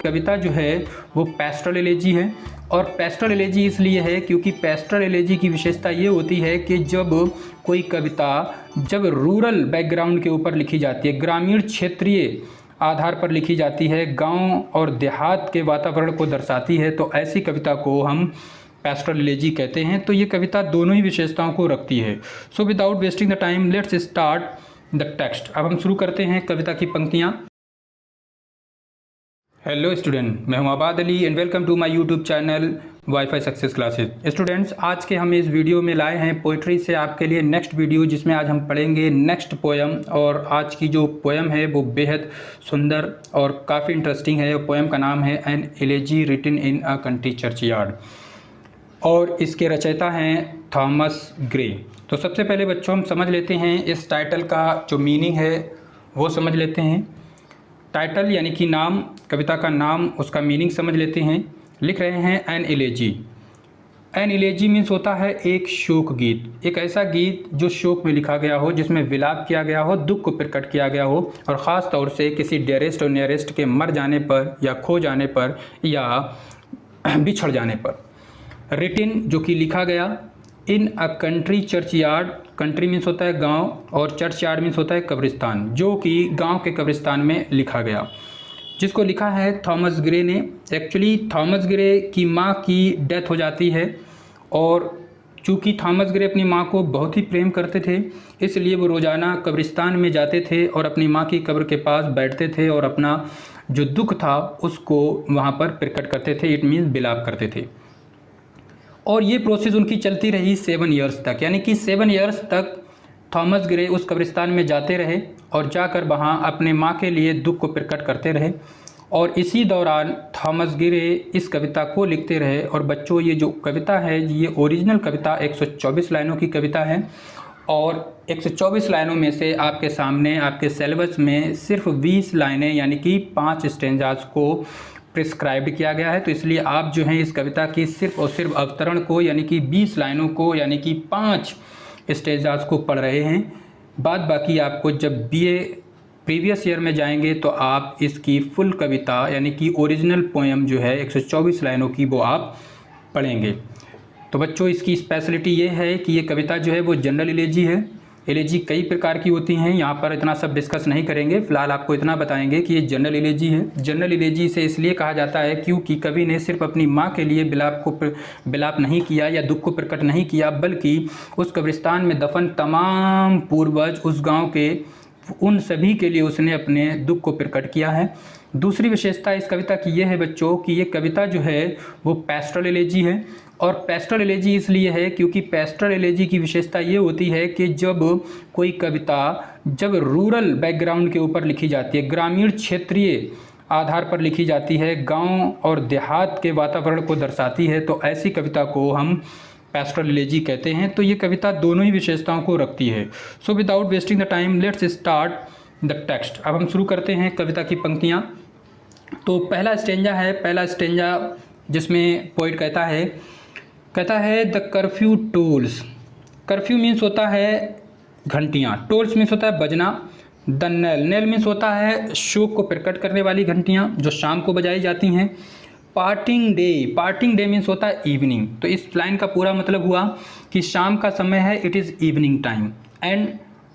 कविता जो है वो पेस्टोरल एलेजी है। और पेस्टोरल एलेजी इसलिए है क्योंकि पेस्टोरल एलेजी की विशेषता ये होती है कि जब कोई कविता जब रूरल बैकग्राउंड के ऊपर लिखी जाती है, ग्रामीण क्षेत्रीय आधार पर लिखी जाती है, गांव और देहात के वातावरण को दर्शाती है, तो ऐसी कविता को हम पेस्टोरल एलेजी कहते हैं। तो ये कविता दोनों ही विशेषताओं को रखती है। So without wasting the time let's start the text. अब हम शुरू करते हैं कविता की पंक्तियाँ। हेलो स्टूडेंट, मैं हूं Abad Ali and welcome to my YouTube channel wifi success classes. Students, आज के हम इस वीडियो में लाए हैं पोइट्री से आपके लिए नेक्स्ट वीडियो, जिसमें आज हम पढ़ेंगे नेक्स्ट पोएम। और आज की जो पोएम है वो बेहद सुंदर और काफ़ी इंटरेस्टिंग है। पोएम का नाम है an elegy written in a country churchyard और इसके रचयिता हैं थॉमस ग्रे। तो सबसे पहले बच्चों हम समझ लेते हैं इस टाइटल का जो मीनिंग है वो समझ लेते हैं। टाइटल यानी कि नाम, कविता का नाम, उसका मीनिंग समझ लेते हैं। लिख रहे हैं an elegy. An elegy means होता है एक शोक गीत, एक ऐसा गीत जो शोक में लिखा गया हो, जिसमें विलाप किया गया हो, दुख को प्रकट किया गया हो, और ख़ास तौर से किसी डियरेस्ट और नियरेस्ट के मर जाने पर या खो जाने पर या बिछड़ जाने पर। रिटिन जो कि लिखा गया, in a country churchyard, country means होता है गांव और चर्चयार्ड मीन्स होता है कब्रिस्तान, जो कि गांव के कब्रिस्तान में लिखा गया, जिसको लिखा है थॉमस ग्रे ने। एक्चुअली थॉमस ग्रे की माँ की डेथ हो जाती है और चूँकि थॉमस ग्रे अपनी माँ को बहुत ही प्रेम करते थे, इसलिए वो रोज़ाना कब्रिस्तान में जाते थे और अपनी माँ की कब्र के पास बैठते थे और अपना जो दुख था उसको वहाँ पर प्रकट करते थे, इट मीन्स विलाप करते थे। और ये प्रोसेस उनकी चलती रही 7 ईयर्स तक, यानी कि 7 ईयर्स तक थॉमस ग्रे उस कब्रिस्तान में जाते रहे और जाकर वहाँ अपने माँ के लिए दुख को प्रकट करते रहे। और इसी दौरान थॉमस ग्रे इस कविता को लिखते रहे। और बच्चों, ये जो कविता है ये ओरिजिनल कविता 124 लाइनों की कविता है और 124 लाइनों में से आपके सामने आपके सिलेबस में सिर्फ 20 लाइनें यानी कि 5 स्टेंजास को प्रिस्क्राइब्ड किया गया है। तो इसलिए आप जो हैं इस कविता की सिर्फ और सिर्फ अवतरण को यानी कि 20 लाइनों को यानी कि 5 स्टेंजास को पढ़ रहे हैं। बाद बाकी आपको जब बीए प्रीवियस ईयर में जाएंगे तो आप इसकी फुल कविता यानी कि ओरिजिनल पोएम जो है 124 लाइनों की वो आप पढ़ेंगे। तो बच्चों, इसकी स्पेशलिटी ये है कि ये कविता जो है वो जनरल एलेजी है। एलेजी कई प्रकार की होती हैं, यहाँ पर इतना सब डिस्कस नहीं करेंगे। फिलहाल आपको इतना बताएंगे कि ये जनरल एलेजी है। जनरल एलेजी से इसलिए कहा जाता है क्योंकि कवि ने सिर्फ अपनी माँ के लिए विलाप नहीं किया या दुख को प्रकट नहीं किया, बल्कि उस कब्रिस्तान में दफन तमाम पूर्वज उस गाँव के उन सभी के लिए उसने अपने दुख को प्रकट किया है। दूसरी विशेषता इस कविता की ये है बच्चों कि ये कविता जो है वो पेस्टोरल एलेजी है। और पेस्टोरल एलेजी इसलिए है क्योंकि पेस्टोरल एलेजी की विशेषता ये होती है कि जब कोई कविता जब रूरल बैकग्राउंड के ऊपर लिखी जाती है, ग्रामीण क्षेत्रीय आधार पर लिखी जाती है, गांव और देहात के वातावरण को दर्शाती है, तो ऐसी कविता को हम पेस्टोरल एलेजी कहते हैं। तो ये कविता दोनों ही विशेषताओं को रखती है। So without wasting the time let's start the text. अब हम शुरू करते हैं कविता की पंक्तियाँ। तो पहला स्टेंजा जिसमें पोइट कहता है the curfew tolls. Curfew means होता है घंटियाँ, टोल्स मीन्स होता है बजना, द नेल मीन्स होता है शोक को प्रकट करने वाली घंटियाँ जो शाम को बजाई जाती हैं। पार्टिंग डे मीन्स होता है इवनिंग। तो इस लाइन का पूरा मतलब हुआ कि शाम का समय है, it is evening time. And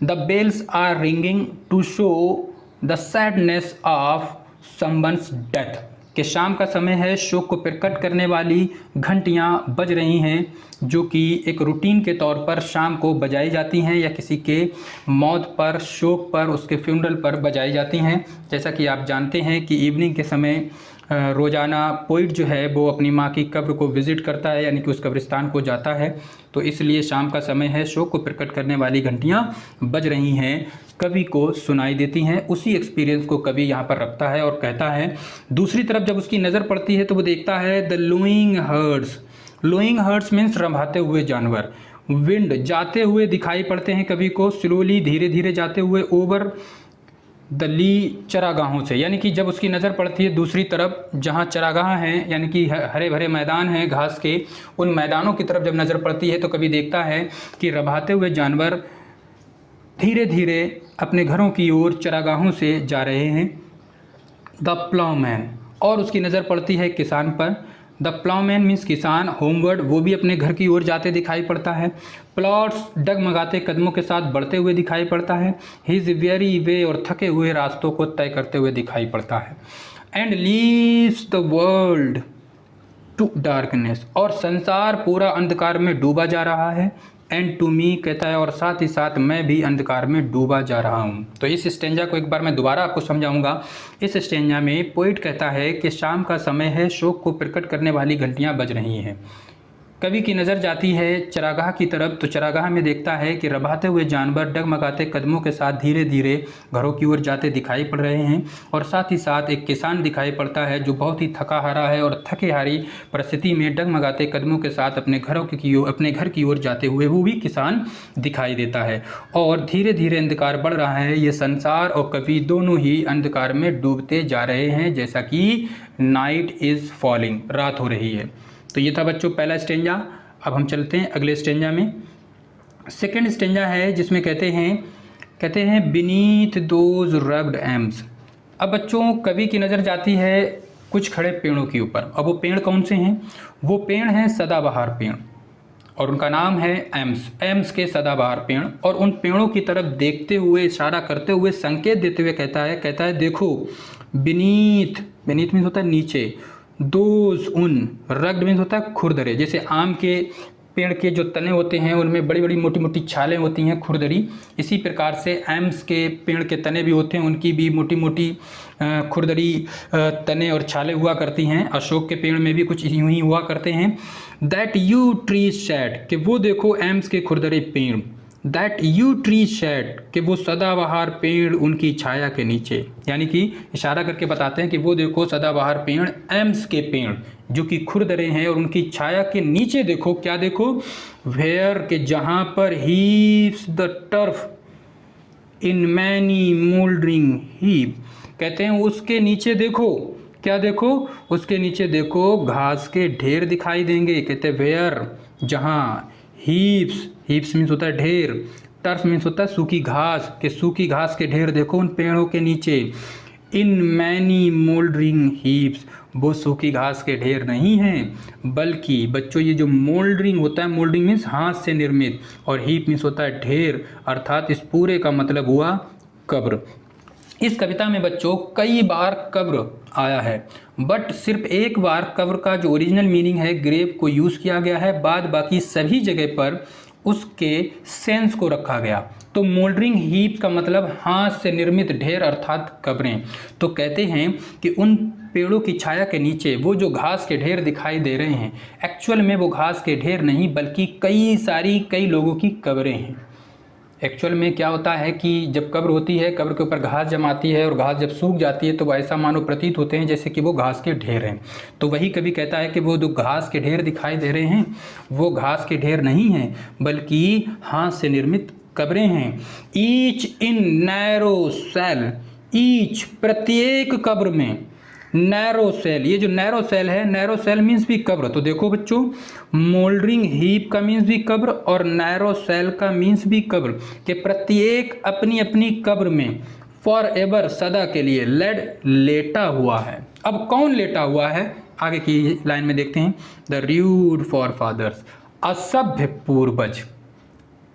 the bells are ringing to show the sadness of someone's death, कि शाम का समय है, शोक को प्रकट करने वाली घंटियाँ बज रही हैं जो कि एक रूटीन के तौर पर शाम को बजाई जाती हैं या किसी के मौत पर, शोक पर, उसके फ्यूनरल पर बजाई जाती हैं। जैसा कि आप जानते हैं कि इवनिंग के समय रोज़ाना पोइट जो है वो अपनी माँ की कब्र को विज़िट करता है, यानी कि उस कब्रिस्तान को जाता है। तो इसलिए शाम का समय है, शोक को प्रकट करने वाली घंटियाँ बज रही हैं, कवि को सुनाई देती हैं। उसी एक्सपीरियंस को कवि यहाँ पर रखता है और कहता है। दूसरी तरफ जब उसकी नज़र पड़ती है तो वो देखता है द लोइंग हर्ड्स। लोइंग हर्ड्स मीन्स रंभाते हुए जानवर। विंड जाते हुए दिखाई पड़ते हैं कवि को, स्लोली धीरे धीरे जाते हुए ओवर द ली चरागाहों से, यानी कि जब उसकी नज़र पड़ती है दूसरी तरफ जहाँ चरागाह हैं यानी कि हरे भरे मैदान हैं घास के, उन मैदानों की तरफ जब नज़र पड़ती है तो कभी देखता है कि रभाते हुए जानवर धीरे धीरे अपने घरों की ओर चरागाहों से जा रहे हैं। द प्लाउमैन, और उसकी नज़र पड़ती है किसान पर। द प्लाउमैन मीन्स किसान, होमवर्ड वो भी अपने घर की ओर जाते दिखाई पड़ता है। प्लॉट्स डगमगाते कदमों के साथ बढ़ते हुए दिखाई पड़ता है। ही इज़ वेरी वे और थके हुए रास्तों को तय करते हुए दिखाई पड़ता है। And leaves the world to darkness और संसार पूरा अंधकार में डूबा जा रहा है। एंड टू मी कहता है और साथ ही साथ मैं भी अंधकार में डूबा जा रहा हूँ। तो इस स्टेंजा को एक बार मैं दोबारा आपको समझाऊंगा। इस स्टेंजा में पोइट कहता है कि शाम का समय है, शोक को प्रकट करने वाली घंटियाँ बज रही हैं। कवि की नज़र जाती है चरागाह की तरफ, तो चरागाह में देखता है कि रभाते हुए जानवर डगमगाते कदमों के साथ धीरे धीरे घरों की ओर जाते दिखाई पड़ रहे हैं। और साथ ही साथ एक किसान दिखाई पड़ता है जो बहुत ही थका हारा है और थके हारी परिस्थिति में डगमगाते कदमों के साथ अपने घर की ओर जाते हुए वो भी किसान दिखाई देता है। और धीरे धीरे अंधकार बढ़ रहा है। ये संसार और कवि दोनों ही अंधकार में डूबते जा रहे हैं, जैसा कि नाइट इज़ फॉलिंग, रात हो रही है। तो ये था बच्चों पहला स्टेंजा। अब हम चलते हैं अगले स्टेंजा में। सेकंड स्टेंजा है जिसमें कहते हैं बीनीथ दोज रग्ड एम्स। अब बच्चों कवि की नज़र जाती है कुछ खड़े पेड़ों के ऊपर। अब वो पेड़ कौन से हैं? वो पेड़ हैं सदाबहार पेड़ और उनका नाम है एम्स के सदाबहार पेड़। और उन पेड़ों की तरफ देखते हुए, इशारा करते हुए, संकेत देते हुए कहता है देखो, बीनीथ मीन्स होता है नीचे, दोज उन, रग्ड मीन्स होता है खुरदरे। जैसे आम के पेड़ के जो तने होते हैं उनमें बड़ी बड़ी मोटी मोटी छालें होती हैं, खुरदरी। इसी प्रकार से एम्स के पेड़ के तने भी होते हैं, उनकी भी मोटी मोटी खुरदरी तने और छालें हुआ करती हैं। अशोक के पेड़ में भी कुछ यूं ही हुआ करते हैं। दैट यू ट्री शेड, कि वो देखो एम्स के खुरदरे पेड़। दैट यू ट्री शेड, कि वो सदाबहार पेड़ उनकी छाया के नीचे, यानी कि इशारा करके बताते हैं कि वो देखो सदाबहार पेड़, एम्स के पेड़ जो कि खुरदरे हैं और उनकी छाया के नीचे देखो, क्या देखो, वेयर, के जहाँ पर heaves the turf in many mouldering heap, कहते हैं उसके नीचे देखो, क्या देखो, उसके नीचे देखो घास के ढेर दिखाई देंगे। कहते हैं वेयर, जहाँ, हीप्स मीन्स होता है ढेर, टर्फ मीन्स होता है सूखी घास, के सूखी घास के ढेर देखो उन पेड़ों के नीचे। इन मैनी मोल्डरिंग हीप्स, वो सूखी घास के ढेर नहीं हैं, बल्कि बच्चों ये जो मोल्डरिंग होता है, मोल्डरिंग मीन्स हाथ से निर्मित, और हीप मीन्स होता है ढेर, अर्थात इस पूरे का मतलब हुआ कब्र। इस कविता में बच्चों कई बार कब्र आया है, बट सिर्फ एक बार कब्र का जो ओरिजिनल मीनिंग है ग्रेव को यूज़ किया गया है। बाद बाकी सभी जगह पर उसके सेंस को रखा गया। तो मोल्डरिंग हीप का मतलब हाथ से निर्मित ढेर अर्थात कब्रें। तो कहते हैं कि उन पेड़ों की छाया के नीचे वो जो घास के ढेर दिखाई दे रहे हैं, एक्चुअल में वो घास के ढेर नहीं बल्कि कई लोगों की कब्रें हैं। एक्चुअल में क्या होता है कि जब कब्र होती है, कब्र के ऊपर घास जमाती है और घास जब सूख जाती है तो वो ऐसा मानो प्रतीत होते हैं जैसे कि वो घास के ढेर हैं। तो वही कवि कहता है कि वो जो घास के ढेर दिखाई दे रहे हैं वो घास के ढेर नहीं हैं बल्कि हाथ से निर्मित कब्रें हैं। Each in narrow cell, each प्रत्येक कब्र में, नैरो सेल, ये जो नैरो सेल है, नैरो सेल मीन्स भी कब्र। तो देखो बच्चों, मोल्डरिंग हीप का मीन्स भी कब्र और नैरो सेल का मीन्स भी कब्र, के प्रत्येक अपनी अपनी कब्र में फॉर एवर, सदा के लिए, लेटा हुआ है। अब कौन लेटा हुआ है आगे की लाइन में देखते हैं। द र्यूड फॉर फादर्स, असभ्य पूर्वज।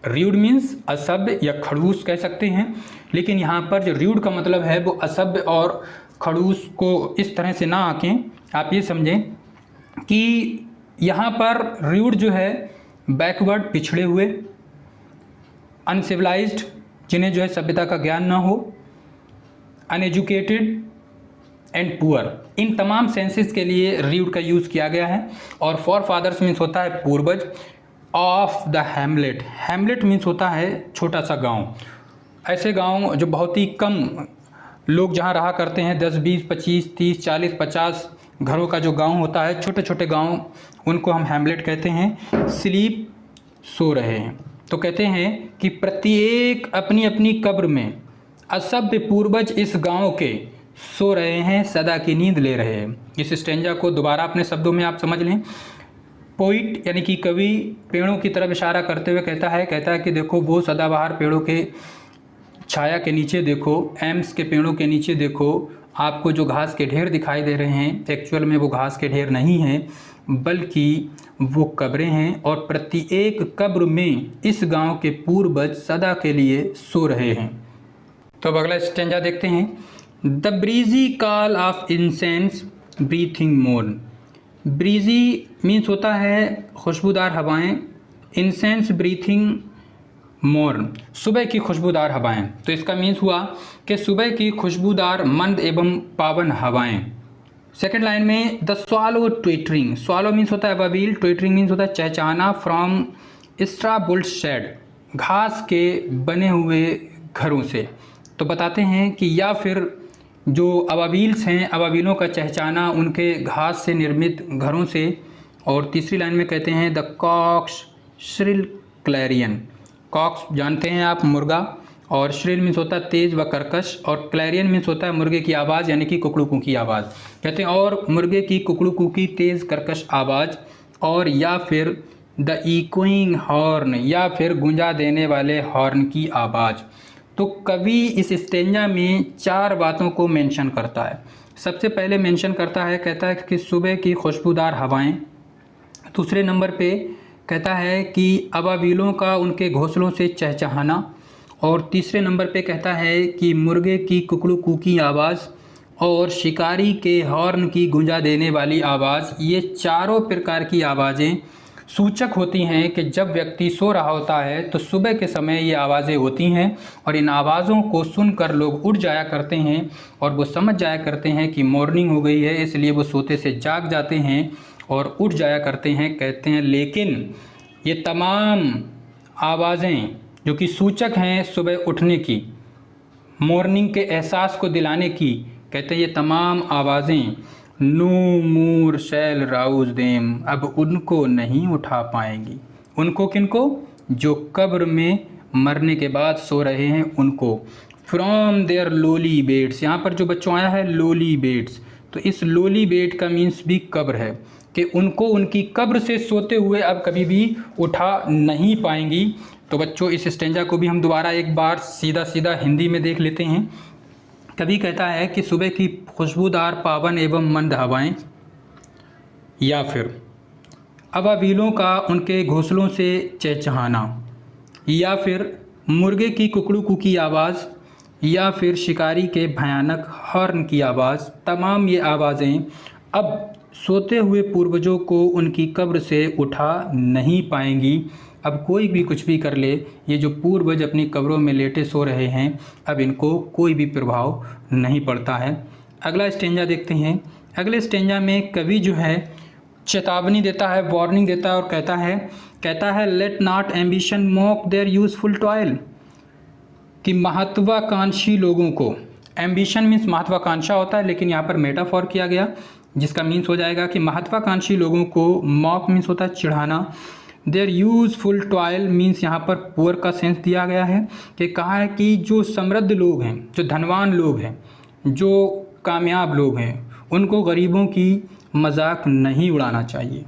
र्यूड मीन्स असभ्य या खड़ूस कह सकते हैं, लेकिन यहाँ पर जो र्यूड का मतलब है वो असभ्य और खड़ूस को इस तरह से ना आंकें। आप ये समझें कि यहाँ पर र्यूड जो है बैकवर्ड, पिछड़े हुए, अनसिविलाइज्ड, जिन्हें जो है सभ्यता का ज्ञान ना हो, अनएजुकेटेड एंड पुअर, इन तमाम सेंसेस के लिए र्यूड का यूज़ किया गया है। और फॉर फादर्स मीन्स होता है पूर्वज। Of the Hamlet, Hamlet means होता है छोटा सा गांव, ऐसे गांव जो बहुत ही कम लोग जहां रहा करते हैं, 10, 20, 25, 30, 40, 50 घरों का जो गांव होता है, छोटे छोटे गांव, उनको हम हैमलेट कहते हैं। स्लीप, सो रहे हैं। तो कहते हैं कि प्रत्येक अपनी अपनी कब्र में असभ्य पूर्वज इस गांव के सो रहे हैं, सदा की नींद ले रहे हैं। इस स्टेंजा को दोबारा अपने शब्दों में आप समझ लें। पोइट यानी कि कवि पेड़ों की तरफ इशारा करते हुए कहता है कि देखो वो सदाबहार पेड़ों के छाया के नीचे देखो, एम्स के पेड़ों के नीचे देखो, आपको जो घास के ढेर दिखाई दे रहे हैं एक्चुअल में वो घास के ढेर नहीं हैं, बल्कि वो कब्रें हैं और प्रत्येक कब्र में इस गांव के पूर्वज सदा के लिए सो रहे हैं। तो अब अगला स्टेंजा देखते हैं। The breezy call of incense breathing मोर्न। Breezy means होता है खुशबूदार हवाएं, इंसेंस ब्रीथिंग मोर्न सुबह की खुशबूदार हवाएं। तो इसका मीन्स हुआ कि सुबह की खुशबूदार मंद एवं पावन हवाएं। सेकेंड लाइन में the swallow twittering, swallow means होता है बबील, ट्विटरिंग मीन्स होता है चहचहाना, फ्रॉम स्ट्रा बुल्ट शेड घास के बने हुए घरों से। तो बताते हैं कि या फिर जो अबाबील्स हैं, अबाबीलों का चहचहाना उनके घास से निर्मित घरों से। और तीसरी लाइन में कहते हैं the cocks shrill clarion, cocks जानते हैं आप मुर्गा, और श्रिल मीन्स होता है तेज व कर्कश, और क्लैरियन मीन्स होता है मुर्गे की आवाज़ यानी कि कुकड़ू की आवाज़। कहते हैं और मुर्गे की कुकड़ू की तेज़ कर्कश आवाज़, और या फिर द इकोइंग हॉर्न या फिर गूंजा देने वाले हॉर्न की आवाज़। तो कवि इस स्टेंजा में 4 बातों को मेंशन करता है। सबसे पहले मेंशन करता है, कहता है कि सुबह की खुशबूदार हवाएं। दूसरे नंबर पे कहता है कि अबाबीलों का उनके घोंसलों से चहचहाना, और तीसरे नंबर पे कहता है कि मुर्गे की कुकड़ू की आवाज़ और शिकारी के हॉर्न की गूंजा देने वाली आवाज़। ये चारों प्रकार की आवाज़ें सूचक होती हैं कि जब व्यक्ति सो रहा होता है तो सुबह के समय ये आवाज़ें होती हैं, और इन आवाज़ों को सुनकर लोग उठ जाया करते हैं और वो समझ जाया करते हैं कि मॉर्निंग हो गई है, इसलिए वो सोते से जाग जाते हैं और उठ जाया करते हैं। कहते हैं लेकिन ये तमाम आवाज़ें जो कि सूचक हैं सुबह उठने की, मॉर्निंग के एहसास को दिलाने की, कहते हैं ये तमाम आवाज़ें नो मोर शैल राउज देम, अब उनको नहीं उठा पाएंगी। उनको किनको? जो कब्र में मरने के बाद सो रहे हैं उनको। फ्रॉम देयर लोली बेड्स, यहाँ पर जो बच्चों आया है लोली बेड्स, तो इस लोली बेड का मीन्स भी कब्र है कि उनको उनकी कब्र से सोते हुए अब कभी भी उठा नहीं पाएंगी। तो बच्चों इस स्टेंजा को भी हम दोबारा एक बार सीधा सीधा हिंदी में देख लेते हैं। कवि कहता है कि सुबह की खुशबूदार पावन एवं मंद हवाएं, या फिर अबाबीलों का उनके घोंसलों से चहचहाना, या फिर मुर्गे की कुकड़ू की आवाज़, या फिर शिकारी के भयानक हॉर्न की आवाज़। तमाम ये आवाज़ें अब सोते हुए पूर्वजों को उनकी कब्र से उठा नहीं पाएंगी। अब कोई भी कुछ भी कर ले, ये जो पूर्वज अपनी कब्रों में लेटे सो रहे हैं, अब इनको कोई भी प्रभाव नहीं पड़ता है। अगला स्टेंजा देखते हैं। अगले स्टेंजा में कवि जो है चेतावनी देता है, वार्निंग देता है, और कहता है let not ambition mock their useful toil, कि महत्वाकांक्षी लोगों को, एम्बिशन मीन्स महत्वाकांक्षा होता है लेकिन यहाँ पर मेटाफॉर किया गया, जिसका मीन्स हो जाएगा कि महत्वाकांक्षी लोगों को, मॉक मीन्स होता है चिढ़ाना, देयर यूजफुल टॉयल मीन्स यहाँ पर पुअर का सेंस दिया गया है, कि कहा है कि जो समृद्ध लोग हैं, जो धनवान लोग हैं, जो कामयाब लोग हैं, उनको गरीबों की मजाक नहीं उड़ाना चाहिए।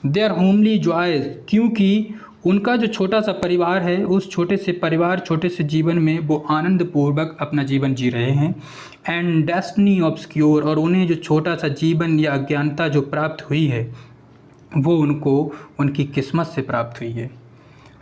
देयर होमली जॉयज़, क्योंकि उनका जो छोटा सा परिवार है, उस छोटे से परिवार, छोटे से जीवन में वो आनंद पूर्वक अपना जीवन जी रहे हैं। एंड डेस्टिनी ऑब्सक्योर, और उन्हें जो छोटा सा जीवन या अज्ञानता जो प्राप्त हुई है वो उनको उनकी किस्मत से प्राप्त हुई है।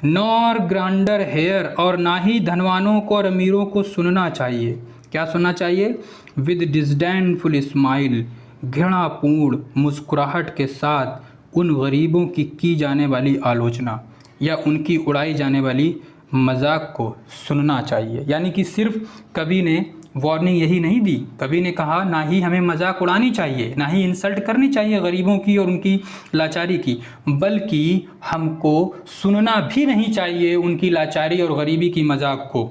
नॉर ग्रांडर हेयर, और ना ही धनवानों को और अमीरों को सुनना चाहिए। क्या सुनना चाहिए? विद डिस्डेनफुल स्माइल, घृणापूर्ण मुस्कुराहट के साथ उन गरीबों की जाने वाली आलोचना या उनकी उड़ाई जाने वाली मजाक को सुनना चाहिए। यानी कि सिर्फ कवि ने वार्निंग यही नहीं दी, कवि ने कहा ना ही हमें मजाक उड़ानी चाहिए, ना ही इंसल्ट करनी चाहिए गरीबों की और उनकी लाचारी की, बल्कि हमको सुनना भी नहीं चाहिए उनकी लाचारी और गरीबी की मजाक को।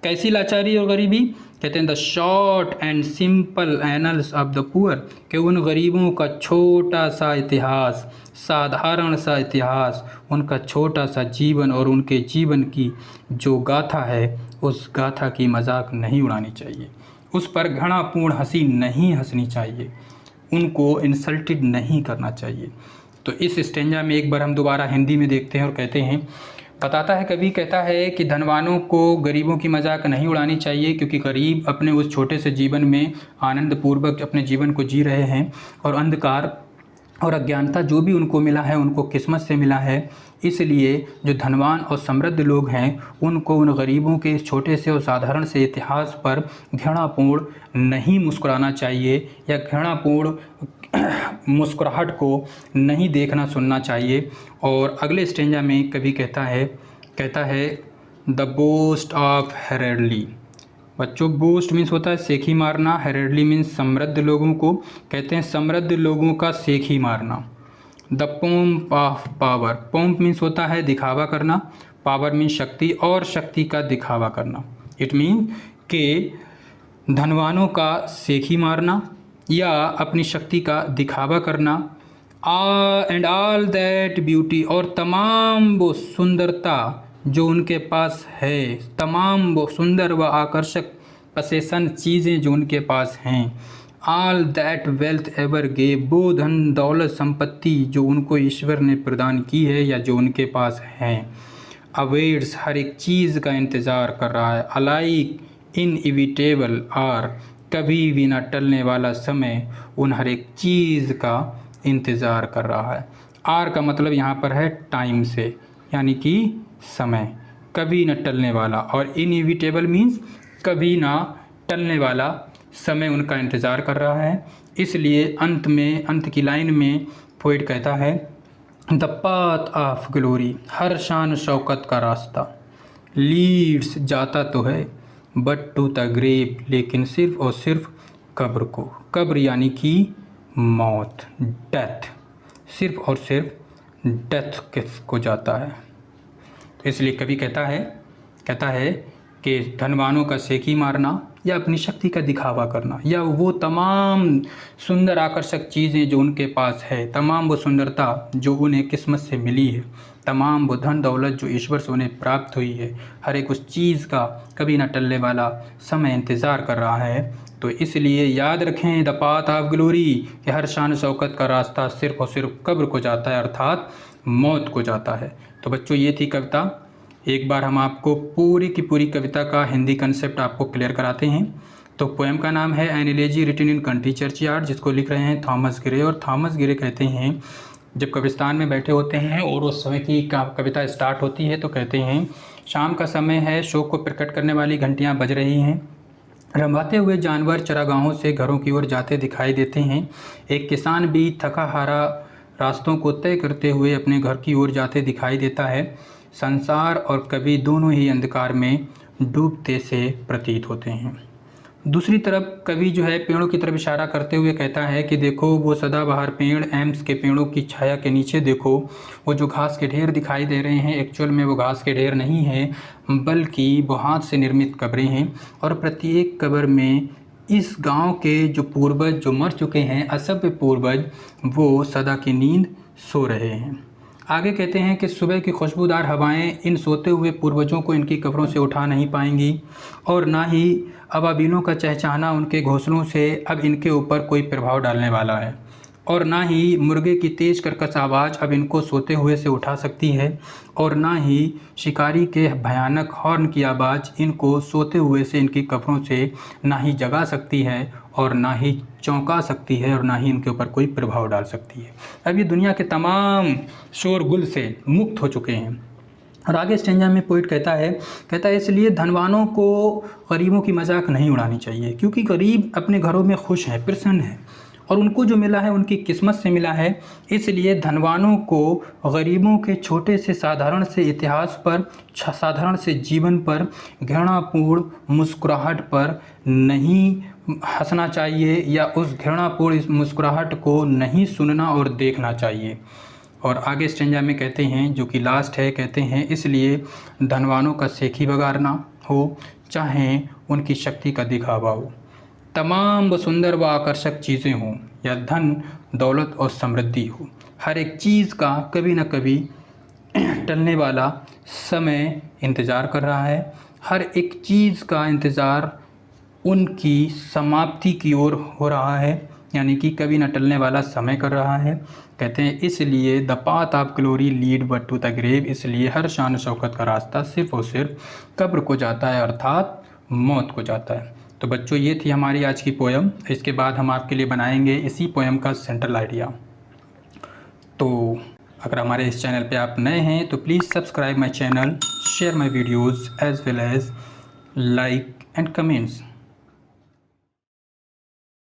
कैसी लाचारी और गरीबी? कहते हैं the short and simple annuls of the poor, कि उन गरीबों का छोटा सा इतिहास, साधारण सा इतिहास, उनका छोटा सा जीवन और उनके जीवन की जो गाथा है, उस गाथा की मजाक नहीं उड़ानी चाहिए, उस पर घृणापूर्ण हंसी नहीं हंसनी चाहिए, उनको इंसल्टेड नहीं करना चाहिए। तो इस स्टेंजा में एक बार हम दोबारा हिंदी में देखते हैं और कहते हैं बताता है कवि, कहता है कि धनवानों को गरीबों की मजाक नहीं उड़ानी चाहिए, क्योंकि गरीब अपने उस छोटे से जीवन में आनंद पूर्वक अपने जीवन को जी रहे हैं और अंधकार और अज्ञानता जो भी उनको मिला है उनको किस्मत से मिला है। इसलिए जो धनवान और समृद्ध लोग हैं उनको उन गरीबों के इस छोटे से और साधारण से इतिहास पर घृणापूर्ण नहीं मुस्कुराना चाहिए, या घृणापूर्ण मुस्कुराहट को नहीं देखना सुनना चाहिए। और अगले स्टेंजा में कवि कहता है द बोस्ट ऑफ हेरेडली। बच्चों, बोस्ट मीन्स होता है सेखी मारना, हेरेडली मीन्स समृद्ध लोगों को कहते हैं समृद्ध लोगों का सेखी मारना। The pomp of power, pomp means होता है दिखावा करना, पावर मीन्स शक्ति और शक्ति का दिखावा करना। इट मीन कि धनवानों का सेखी मारना या अपनी शक्ति का दिखावा करना। एंड ऑल दैट ब्यूटी, और तमाम वो सुंदरता जो उनके पास है, तमाम वो सुंदर व आकर्षक पसेशन चीज़ें जो उनके पास हैं। All that wealth ever gave, वो धन दौलत संपत्ति जो उनको ईश्वर ने प्रदान की है या जो उनके पास हैं। अवेट्स, हर एक चीज़ का इंतज़ार कर रहा है। अलाइक इनइविटेबल आर, कभी भी ना टलने वाला समय उन हर एक चीज़ का इंतज़ार कर रहा है। आर का मतलब यहाँ पर है टाइम से, यानी कि समय, कभी न टलने वाला, और इनइविटेबल मीन्स कभी ना टलने वाला समय उनका इंतज़ार कर रहा है। इसलिए अंत की लाइन में पोइट कहता है द पाथ ऑफ ग्लोरी, हर शान शौकत का रास्ता, लीड्स जाता तो है बट टू द ग्रेव, लेकिन सिर्फ और सिर्फ कब्र को। कब्र यानी कि मौत, डेथ, सिर्फ और सिर्फ डेथ को जाता है। तो इसलिए कवि कहता है कि धनवानों का सेखी मारना या अपनी शक्ति का दिखावा करना, या वो तमाम सुंदर आकर्षक चीज़ें जो उनके पास है, तमाम वो सुंदरता जो उन्हें किस्मत से मिली है, तमाम वो धन दौलत जो ईश्वर से उन्हें प्राप्त हुई है, हर एक उस चीज़ का कभी ना टलने वाला समय इंतज़ार कर रहा है। तो इसलिए याद रखें द पाथ ऑफ ग्लोरी, कि हर शान शौकत का रास्ता सिर्फ और सिर्फ कब्र को जाता है, अर्थात मौत को जाता है। तो बच्चों, ये थी कविता। एक बार हम आपको पूरी की पूरी कविता का हिंदी कंसेप्ट आपको क्लियर कराते हैं। तो पोएम का नाम है an elegy written in country churchyard, जिसको लिख रहे हैं थॉमस ग्रे। और थॉमस ग्रे कहते हैं जब कब्रिस्तान में बैठे होते हैं और उस समय की कविता स्टार्ट होती है तो कहते हैं शाम का समय है, शोक को प्रकट करने वाली घंटियाँ बज रही हैं, रंभाते हुए जानवर चरागाहों से घरों की ओर जाते दिखाई देते हैं। एक किसान भी थका हारा रास्तों को तय करते हुए अपने घर की ओर जाते दिखाई देता है। संसार और कवि दोनों ही अंधकार में डूबते से प्रतीत होते हैं। दूसरी तरफ कवि जो है पेड़ों की तरफ इशारा करते हुए कहता है कि देखो वो सदाबहार पेड़, एम्स के पेड़ों की छाया के नीचे देखो, वो जो घास के ढेर दिखाई दे रहे हैं एक्चुअल में वो घास के ढेर नहीं हैं, बल्कि वो हाथ से निर्मित कब्रें हैं। और प्रत्येक कब्र में इस गांव के जो पूर्वज जो मर चुके हैं, असभ्य पूर्वज, वो सदा की नींद सो रहे हैं। आगे कहते हैं कि सुबह की खुशबूदार हवाएं इन सोते हुए पूर्वजों को इनकी कब्रों से उठा नहीं पाएंगी, और ना ही अबाबीलों का चहचहाना उनके घोंसलों से अब इनके ऊपर कोई प्रभाव डालने वाला है, और ना ही मुर्गे की तेज कर्कश आवाज़ अब इनको सोते हुए से उठा सकती है, और ना ही शिकारी के भयानक हॉर्न की आवाज़ इनको सोते हुए से इनकी कब्रों से ना ही जगा सकती है और ना ही चौंका सकती है, और ना ही इनके ऊपर कोई प्रभाव डाल सकती है। अब ये दुनिया के तमाम शोरगुल से मुक्त हो चुके हैं। और आगे स्टेंजा में पोइट कहता है इसलिए धनवानों को गरीबों की मजाक नहीं उड़ानी चाहिए, क्योंकि गरीब अपने घरों में खुश हैं, प्रसन्न हैं, और उनको जो मिला है उनकी किस्मत से मिला है। इसलिए धनवानों को गरीबों के छोटे से साधारण से इतिहास पर, साधारण से जीवन पर, घृणापूर्ण मुस्कुराहट पर नहीं हंसना चाहिए, या उस घृणापूर्ण इस मुस्कुराहट को नहीं सुनना और देखना चाहिए। और आगे स्टेंजा में कहते हैं, जो कि लास्ट है, कहते हैं इसलिए धनवानों का सेखी बगारना हो, चाहे उनकी शक्ति का दिखावा हो, तमाम व सुंदर व आकर्षक चीज़ें हों, या धन दौलत और समृद्धि हो, हर एक चीज़ का कभी न कभी टलने वाला समय इंतज़ार कर रहा है। हर एक चीज़ का इंतज़ार उनकी समाप्ति की ओर हो रहा है, यानी कि कभी न टलने वाला समय कर रहा है। कहते हैं इसलिए the path of glory lead but to the grave, इसलिए हर शान शौकत का रास्ता सिर्फ और सिर्फ कब्र को जाता है, अर्थात मौत को जाता है। तो बच्चों, ये थी हमारी आज की पोयम। इसके बाद हम आपके लिए बनाएंगे इसी पोयम का सेंट्रल आइडिया। तो अगर हमारे इस चैनल पे आप नए हैं तो please subscribe my channel, share my videos as well as like and comments.